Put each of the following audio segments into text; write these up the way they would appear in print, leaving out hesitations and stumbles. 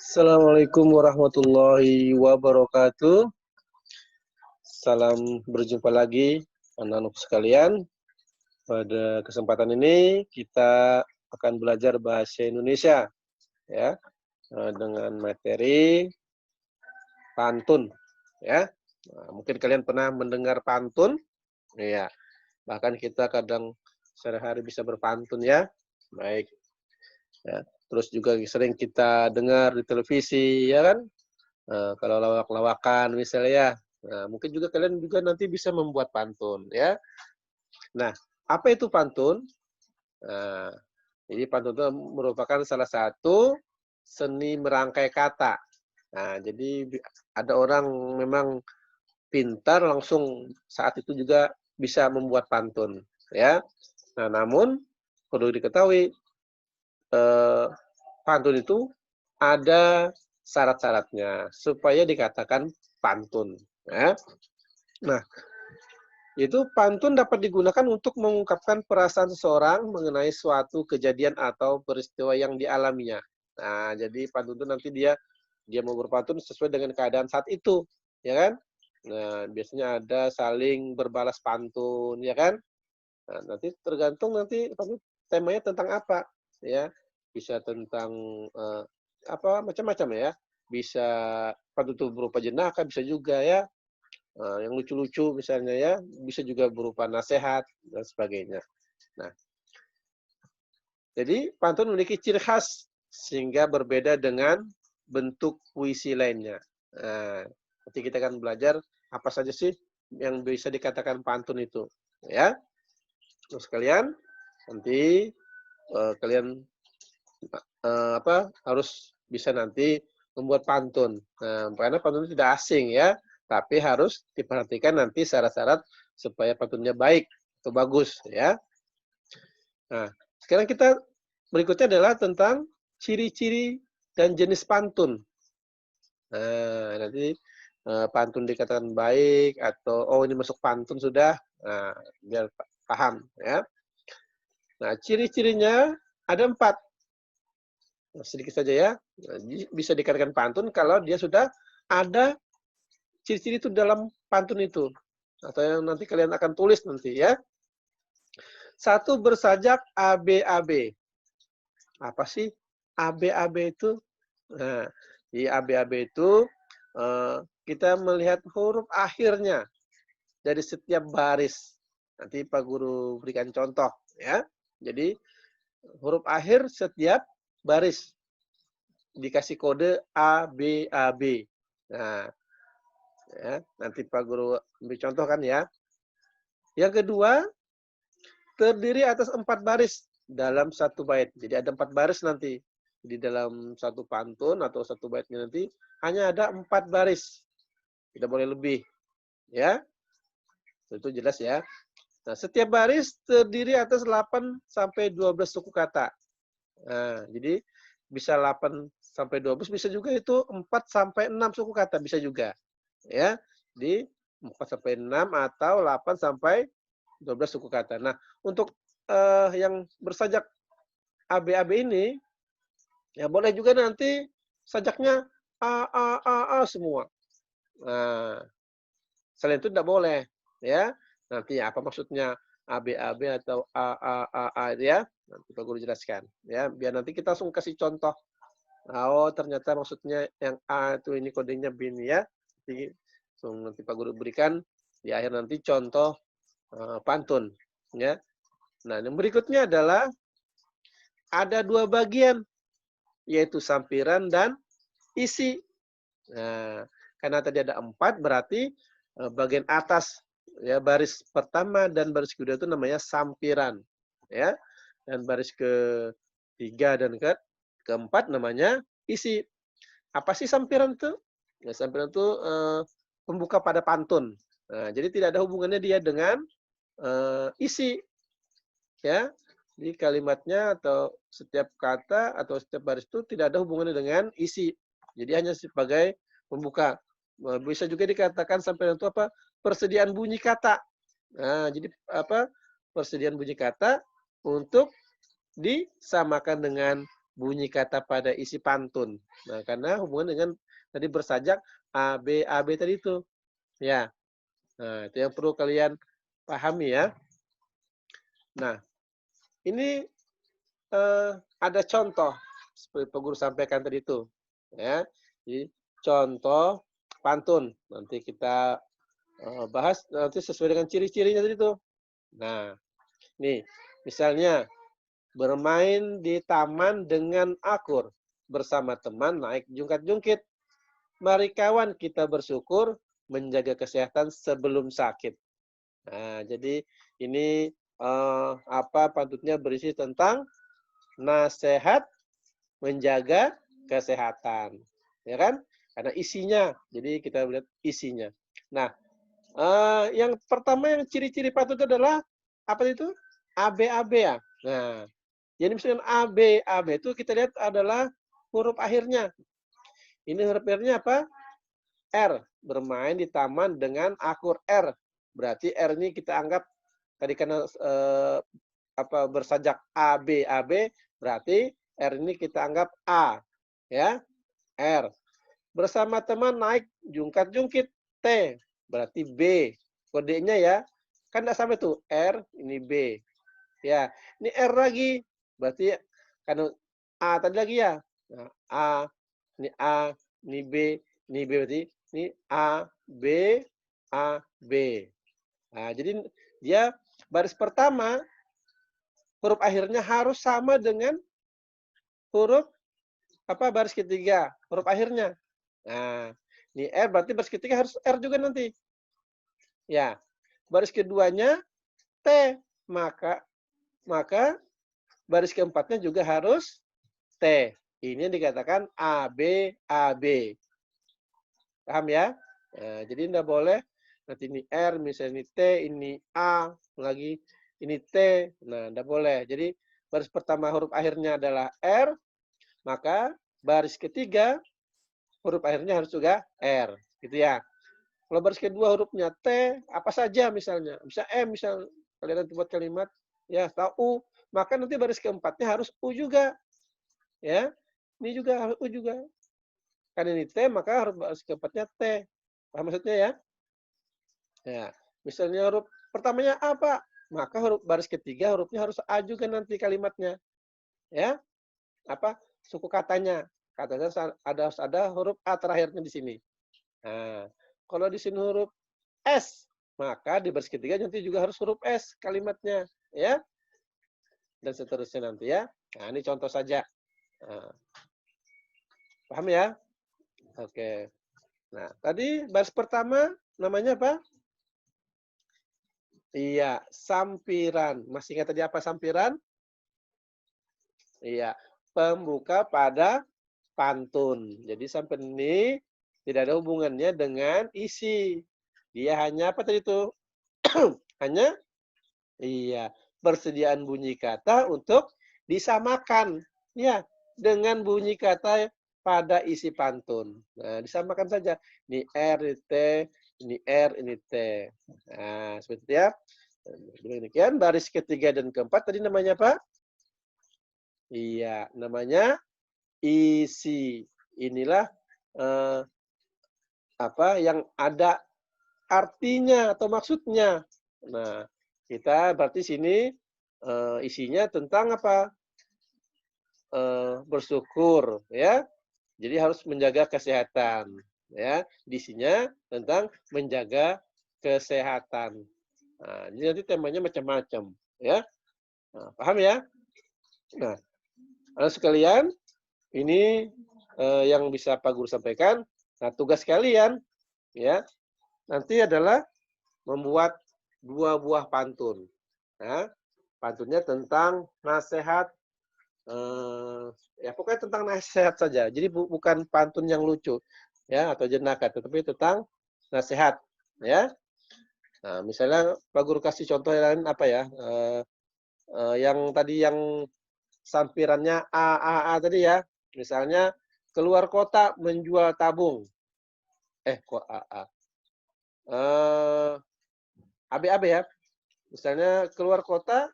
Assalamualaikum warahmatullahi wabarakatuh. Salam berjumpa lagi anak-anak sekalian. Pada kesempatan ini kita akan belajar bahasa Indonesia ya dengan materi pantun ya. Nah, mungkin kalian pernah mendengar pantun? Iya. Bahkan kita kadang sehari-hari bisa berpantun ya. Baik. Ya. Terus juga sering kita dengar di televisi ya kan? Kalau lawak-lawakan misalnya ya, nah, mungkin juga kalian juga nanti bisa membuat pantun ya. Nah, apa itu pantun? Nah, jadi pantun itu merupakan salah satu seni merangkai kata. Nah, jadi ada orang memang pintar langsung saat itu juga bisa membuat pantun ya. Nah, namun perlu diketahui eh, pantun itu ada syarat-syaratnya supaya dikatakan pantun ya. Nah, itu pantun dapat digunakan untuk mengungkapkan perasaan seseorang mengenai suatu kejadian atau peristiwa yang dialaminya. Nah, jadi pantun itu nanti dia mau berpantun sesuai dengan keadaan saat itu, ya kan? Nah, biasanya ada saling berbalas pantun, ya kan? Nah, nanti tergantung nanti temanya tentang apa, ya. Bisa tentang apa macam-macam ya. Bisa pantun itu berupa jenaka, bisa juga ya. Yang lucu-lucu misalnya ya, bisa juga berupa nasihat dan sebagainya. Nah, jadi pantun memiliki ciri khas sehingga berbeda dengan bentuk puisi lainnya. Nah, nanti kita akan belajar apa saja sih yang bisa dikatakan pantun itu, ya. Terus kalian nanti kalian harus bisa nanti membuat pantun. Nah, karena pantun itu tidak asing ya, tapi harus diperhatikan nanti syarat-syarat supaya pantunnya baik atau bagus ya. Nah, sekarang kita berikutnya adalah tentang ciri-ciri dan jenis pantun. Nah, nanti pantun dikatakan baik atau oh ini masuk pantun sudah. Nah, biar paham ya. Nah, ciri-cirinya ada 4. Sedikit saja ya. Nah, bisa dikatakan pantun kalau dia sudah ada ciri-ciri itu dalam pantun itu. Atau yang nanti kalian akan tulis nanti ya. 1, bersajak ABAB. Apa sih ABAB itu? Nah, di ABAB itu kita melihat huruf akhirnya dari setiap baris. Nanti Pak Guru berikan contoh ya. Jadi huruf akhir setiap baris dikasih kode ABAB. Nah, ya, nanti Pak Guru beri contoh kan ya. Yang kedua, terdiri atas 4 baris dalam satu bait. Jadi ada 4 baris nanti. Di dalam satu pantun atau satu baitnya nanti hanya ada 4 baris. Tidak boleh lebih. Ya, itu jelas ya. Nah, setiap baris terdiri atas 8 sampai 12 suku kata. Nah, jadi bisa 8 sampai 12, bisa juga itu 4 sampai 6 suku kata, bisa juga. Ya, di 4 sampai 6 atau 8 sampai 12 suku kata. Nah, untuk yang bersajak ABAB ini, ya boleh juga nanti sajaknya A semua. Nah, selain itu tidak boleh, ya. Nanti apa maksudnya ABAB atau A ya? Nanti Pak Guru jelaskan, ya. Biar nanti kita langsung kasih contoh. Oh, ternyata maksudnya yang A itu ini kodenya begini ya. Nanti Pak Guru berikan di akhir nanti contoh pantun, ya. Nah, yang berikutnya adalah ada 2 bagian, yaitu sampiran dan isi. Nah, karena tadi ada 4, berarti bagian atas ya baris pertama dan baris kedua itu namanya sampiran, ya. Dan baris ketiga dan keempat namanya isi. Apa sih sampiran itu? Ya, sampiran itu pembuka pada pantun. Nah, jadi tidak ada hubungannya dia dengan isi, ya. Di kalimatnya atau setiap kata atau setiap baris itu tidak ada hubungannya dengan isi. Jadi hanya sebagai pembuka. Bisa juga dikatakan sampai itu apa? Persediaan bunyi kata. Nah, jadi apa? Persediaan bunyi kata untuk disamakan dengan bunyi kata pada isi pantun. Nah, karena hubungan dengan tadi bersajak A, B tadi itu. Ya. Nah, itu yang perlu kalian pahami ya. Nah, ini ada contoh seperti Pak Guru sampaikan tadi itu. Ya. Jadi contoh pantun. Nanti kita bahas nanti sesuai dengan ciri-cirinya tadi itu. Nah, nih misalnya bermain di taman dengan akur. Bersama teman naik jungkat-jungkit. Mari kawan kita bersyukur menjaga kesehatan sebelum sakit. Nah, jadi ini pantunnya berisi tentang nasihat menjaga kesehatan. Ya kan? Karena isinya. Jadi kita lihat isinya. Nah, yang pertama yang ciri-ciri pantun itu adalah apa itu? AB ya. Nah, jadi misalkan AB itu kita lihat adalah huruf akhirnya. Ini huruf akhirnya apa? R. Bermain di taman dengan akur R. Berarti R ini kita anggap tadi karena bersajak AB, berarti R ini kita anggap A. Ya, R. Bersama teman naik jungkat-jungkit T. Berarti B. Kodenya ya. Kan enggak sama tuh. R, ini B. Ya, ini R lagi. Berarti kan A tadi lagi ya. Nah, A, ini B, berarti ini A, B. Nah, jadi dia baris pertama huruf akhirnya harus sama dengan huruf baris ketiga, huruf akhirnya. Nah, ini R berarti baris ketiga harus R juga nanti. Ya. Baris keduanya T, maka baris keempatnya juga harus T. Ini dikatakan AB. Paham ya? Nah, jadi tidak boleh nanti ini R, misalnya ini T, ini A, lagi ini T. Nah, tidak boleh. Jadi baris pertama huruf akhirnya adalah R, maka baris ketiga huruf akhirnya harus juga R. Gitu ya. Kalau baris kedua hurufnya T, apa saja misalnya. Bisa M, misal kalian nanti buat kalimat, ya, atau U. Maka nanti baris keempatnya harus U juga. Ya, ini juga harus U juga. Karena ini T, maka harus baris keempatnya T. Paham maksudnya ya? Ya, misalnya huruf pertamanya A, Pak. Maka huruf baris ketiga hurufnya harus A juga nanti kalimatnya. Ya, suku katanya. Katanya harus ada huruf A terakhirnya di sini. Nah, kalau di sini huruf S, maka di baris ketiga nanti juga harus huruf S kalimatnya. Ya, dan seterusnya nanti ya. Nah, ini contoh saja. Nah, paham ya? Oke. Nah, tadi baris pertama namanya apa? Iya, sampiran. Masih ingat tadi apa sampiran? Iya, pembuka pada pantun. Jadi sampiran ini tidak ada hubungannya dengan isi. Dia hanya apa tadi itu? Hanya iya, persediaan bunyi kata untuk disamakan. Ya, dengan bunyi kata pada isi pantun. Nah, disamakan saja. Ini R, ini T, ini R, ini T. Nah, seperti itu ya. Demikian baris ketiga dan keempat tadi namanya apa? Iya, namanya isi. Inilah yang ada artinya atau maksudnya. Nah, kita berarti sini isinya tentang apa? Bersyukur, ya. Jadi harus menjaga kesehatan, ya. Isinya tentang menjaga kesehatan. Nah, ini nanti temanya macam-macam, ya. Nah, paham ya? Nah, anak sekalian, ini yang bisa Pak Guru sampaikan. Nah, tugas kalian, ya, nanti adalah membuat 2 buah pantun. Nah, pantunnya tentang nasihat, ya pokoknya tentang nasihat saja. Jadi bukan pantun yang lucu, ya, atau jenaka, tetapi tentang nasihat, ya. Nah, misalnya Pak Guru kasih contoh yang lain apa ya? Yang tadi yang sampirannya A tadi ya. Misalnya keluar kota menjual tabung. Kok AA? AB ya. Misalnya keluar kota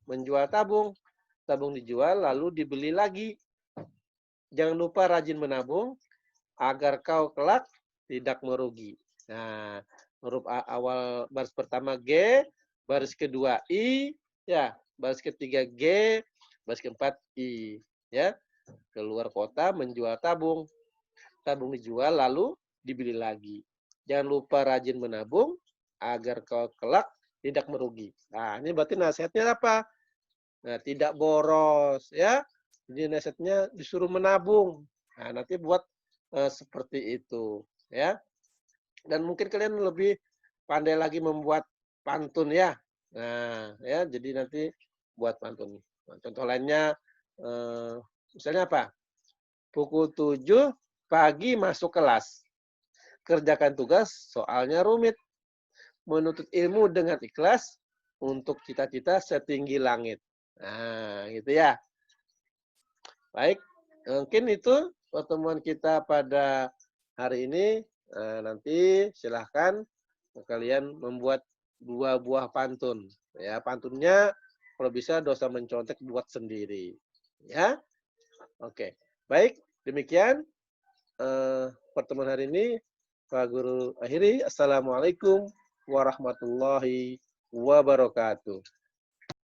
menjual tabung. Tabung dijual lalu dibeli lagi. Jangan lupa rajin menabung agar kau kelak tidak merugi. Nah, huruf awal baris pertama G, baris kedua I, ya, baris ketiga G, baris keempat I, ya. Keluar kota menjual tabung, tabung dijual lalu dibeli lagi. Jangan lupa rajin menabung agar kau kelak tidak merugi. Nah, ini berarti nasihatnya apa? Nah, tidak boros, ya. Jadi nasihatnya disuruh menabung. Nah, nanti buat seperti itu, ya. Dan mungkin kalian lebih pandai lagi membuat pantun ya. Nah, ya, jadi nanti buat pantun. Nah, contoh lainnya, misalnya apa? Pukul 7 pagi masuk kelas. Kerjakan tugas, soalnya rumit. Menuntut ilmu dengan ikhlas untuk cita-cita setinggi langit. Nah, gitu ya. Baik, mungkin itu pertemuan kita pada hari ini. Nanti silahkan kalian membuat 2 buah pantun. Ya, pantunnya kalau bisa dosa mencontek buat sendiri. Ya, oke. Baik, demikian pertemuan hari ini. Pak Guru akhiri. Assalamualaikum warahmatullahi wabarakatuh.